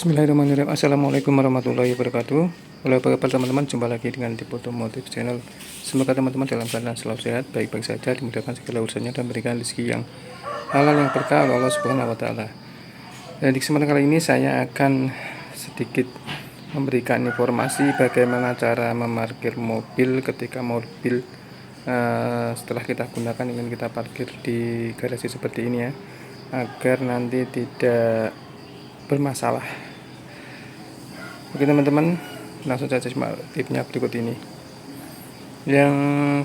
Bismillahirrahmanirrahim. Assalamualaikum warahmatullahi wabarakatuh. Halo, apa kabar teman-teman? Jumpa lagi dengan Tipe Otomotif Channel. Semoga teman-teman dalam keadaan selalu sehat, baik-baik saja, dimudahkan segala urusannya dan berikan rezeki yang halal yang berkah oleh Allah Subhanahu wa taala. Dan di kesempatan kali ini saya akan sedikit memberikan informasi bagaimana cara memarkir mobil ketika mobil setelah kita gunakan ingin kita parkir di garasi seperti ini ya, agar nanti tidak bermasalah. Oke teman-teman, langsung saja simak tipsnya berikut ini. Yang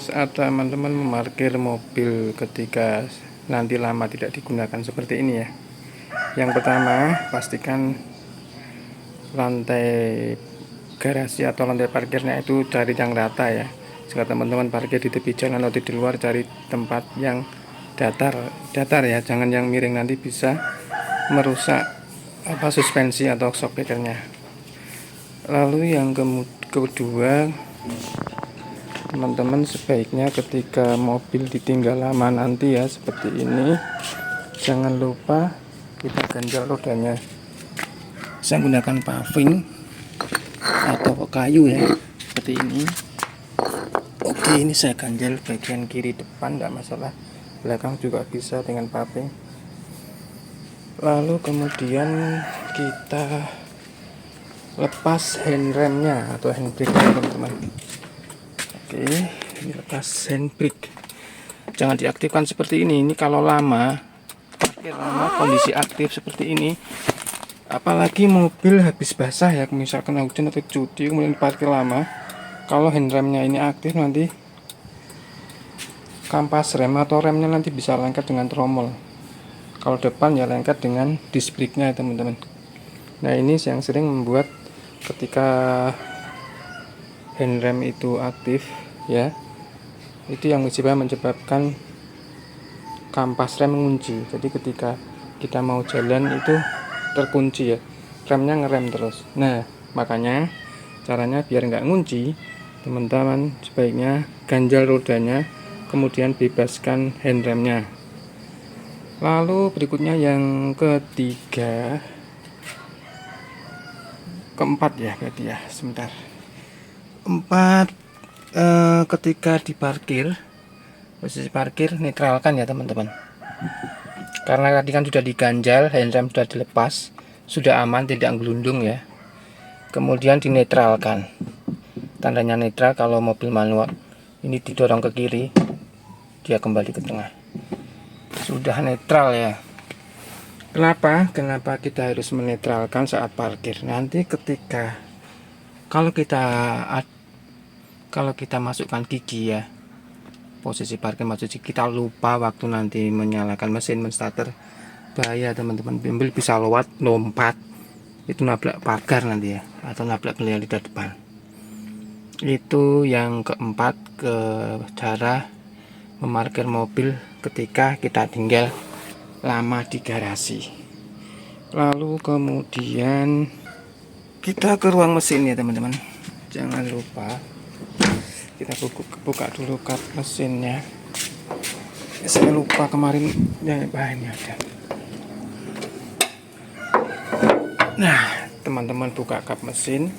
saat teman-teman memarkir mobil ketika nanti lama tidak digunakan seperti ini ya. Yang pertama, pastikan lantai garasi atau lantai parkirnya itu cari yang rata ya. Jika teman-teman parkir di tepi jalan atau di luar, cari tempat yang datar ya, jangan yang miring, nanti bisa merusak suspensi atau shock breakernya. Lalu yang kedua, teman-teman sebaiknya ketika mobil ditinggal lama nanti ya seperti ini, jangan lupa kita ganjal rodanya. Saya gunakan paving atau kayu ya, seperti ini. Oke, ini saya ganjal bagian kiri depan, tidak masalah, belakang juga bisa dengan paving. Lalu kemudian kita lepas handremnya atau handbrake teman-teman. Oke, ini lepas handbrake, jangan diaktifkan seperti ini. Ini kalau lama parkir lama, kondisi aktif seperti ini, apalagi mobil habis basah ya, misalkan hujan atau cuti kemudian parkir lama, kalau handremnya ini aktif, nanti kampas rem atau remnya nanti bisa lengket dengan tromol. Kalau depan ya lengket dengan disc brake-nya ya teman-teman. Nah, ini yang sering membuat ketika handrem itu aktif ya, itu yang menyebabkan kampas rem mengunci. Jadi ketika kita mau jalan itu terkunci ya, remnya ngerem terus. Nah, makanya caranya biar nggak ngunci, teman-teman sebaiknya ganjal rodanya, kemudian bebaskan handremnya. Lalu berikutnya yang keempat ya, berarti ya, sebentar. Ketika diparkir, posisi parkir netralkan ya teman-teman. Karena tadi kan sudah diganjal, handrem sudah dilepas, sudah aman, tidak gelundung ya. Kemudian dinetralkan. Tandanya netral kalau mobil manual. Ini didorong ke kiri, dia kembali ke tengah. Sudah netral ya. Kenapa kita harus menetralkan saat parkir? Nanti ketika kalau kita masukkan gigi ya, posisi parkir maksudnya kita lupa waktu nanti menyalakan mesin starter, bahaya teman-teman. Mobil bisa lompat, itu nabrak pagar nanti ya, atau nabrak beliau lidah depan. Itu yang keempat, ke cara memarkir mobil ketika kita tinggal lama di garasi. Lalu kemudian kita ke ruang mesin ya teman-teman. Jangan lupa kita buka dulu kap mesinnya. Saya lupa kemarin ya, bahannya ada. Nah, teman-teman buka kap mesin,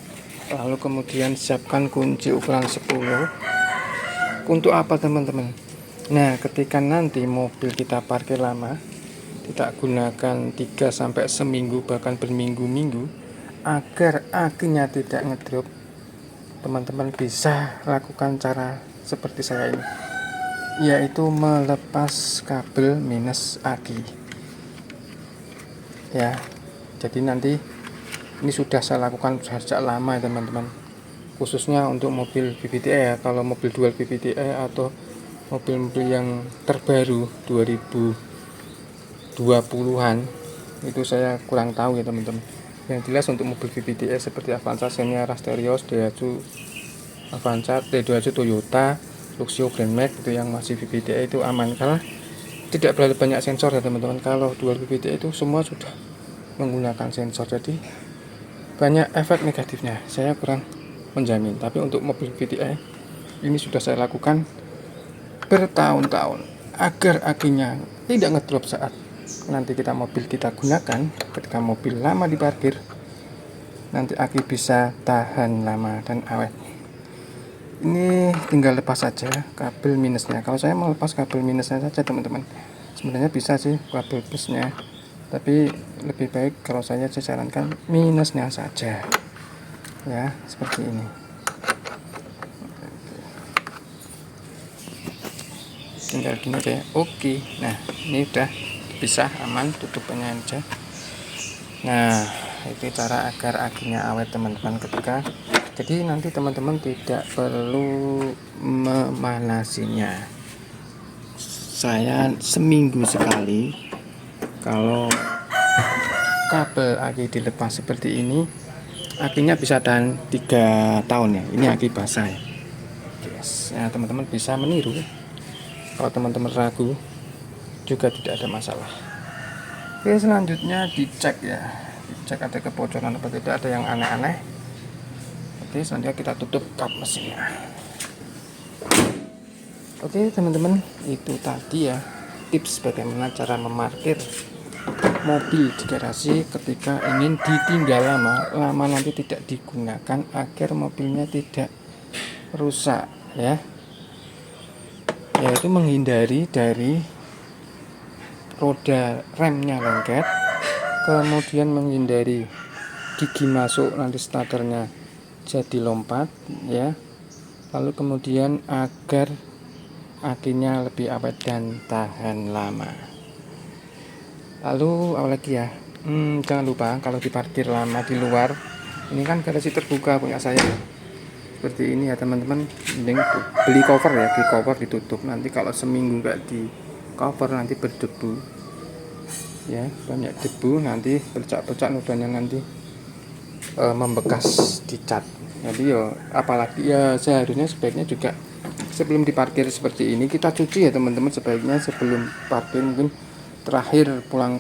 lalu kemudian siapkan kunci ukuran 10. Untuk apa teman-teman? Nah, ketika nanti mobil kita parkir lama, tidak gunakan 3 sampai seminggu, bahkan berminggu-minggu, agar akinya tidak ngedrop, teman-teman bisa lakukan cara seperti saya ini, yaitu melepas kabel minus aki ya. Jadi nanti ini sudah saya lakukan sejak lama ya teman-teman, khususnya untuk mobil VVT-e ya. Kalau mobil dual VVT-e atau mobil-mobil yang terbaru 2020-an itu saya kurang tahu ya teman-teman. Yang jelas untuk mobil VVT-e seperti Avanza, Xenia, Rasterios, Daihatsu Avanza, Daihatsu Toyota, Luxio, Grand Max itu yang masih VVT-e itu aman karena tidak berlalu banyak sensor ya teman-teman. Kalau dual VVT-e itu semua sudah menggunakan sensor, jadi banyak efek negatifnya, saya kurang menjamin. Tapi untuk mobil VVT-e ini sudah saya lakukan bertahun-tahun agar akinya tidak ngedrop saat nanti mobil kita gunakan. Ketika mobil lama diparkir, nanti aki bisa tahan lama dan awet. Ini tinggal lepas saja kabel minusnya. Kalau saya mau lepas kabel minusnya saja teman-teman, sebenarnya bisa sih kabel plusnya, tapi lebih baik kalau saya sarankan minusnya saja ya, seperti ini. Tinggal gini aja. Oke, nah ini udah bisa aman, tutupannya aja. Nah itu cara agar akinya awet teman-teman. Jadi nanti teman-teman tidak perlu memanasinya. Saya seminggu sekali, kalau kabel aki dilepas seperti ini, akinya bisa tahan 3 tahun ya. Ini aki basah ya. Yes. Nah teman-teman bisa meniru. Kalau teman-teman ragu juga tidak ada masalah. Oke, selanjutnya dicek ya, dicek ada kebocoran atau tidak, ada yang aneh-aneh. Oke, selanjutnya kita tutup kap mesinnya. Oke teman-teman, itu tadi ya tips bagaimana cara memarkir mobil di garasi ketika ingin ditinggal lama nanti tidak digunakan agar mobilnya tidak rusak ya, yaitu menghindari dari roda remnya lengket, kemudian menghindari gigi masuk nanti starternya jadi lompat ya, lalu kemudian agar akinya lebih awet dan tahan lama. Lalu apalagi ya, jangan lupa kalau diparkir lama di luar, ini kan garasi terbuka punya saya seperti ini ya teman-teman, mending beli cover ya, beli cover ditutup. Nanti kalau seminggu nggak di cover nanti berdebu ya, banyak debu, nanti bercak-bercak nodanya nanti membekas di cat. Jadi ya apalagi ya, seharusnya sebaiknya juga sebelum diparkir seperti ini kita cuci ya teman-teman. Sebaiknya sebelum parkir, mungkin terakhir pulang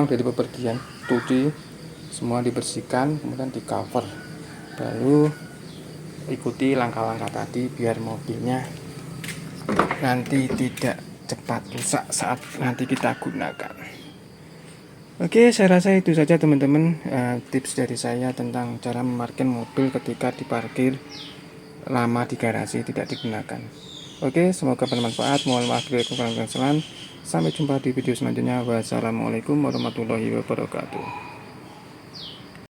dari bepergian, cuci semua, dibersihkan, kemudian di cover, baru ikuti langkah-langkah tadi biar mobilnya nanti tidak cepat rusak saat nanti kita gunakan. Oke, saya rasa itu saja teman-teman, tips dari saya tentang cara memarkir mobil ketika diparkir lama di garasi tidak digunakan. Oke, semoga bermanfaat. Mohon maaf bila kurang kesalahan. Sampai jumpa di video selanjutnya. Wassalamualaikum warahmatullahi wabarakatuh.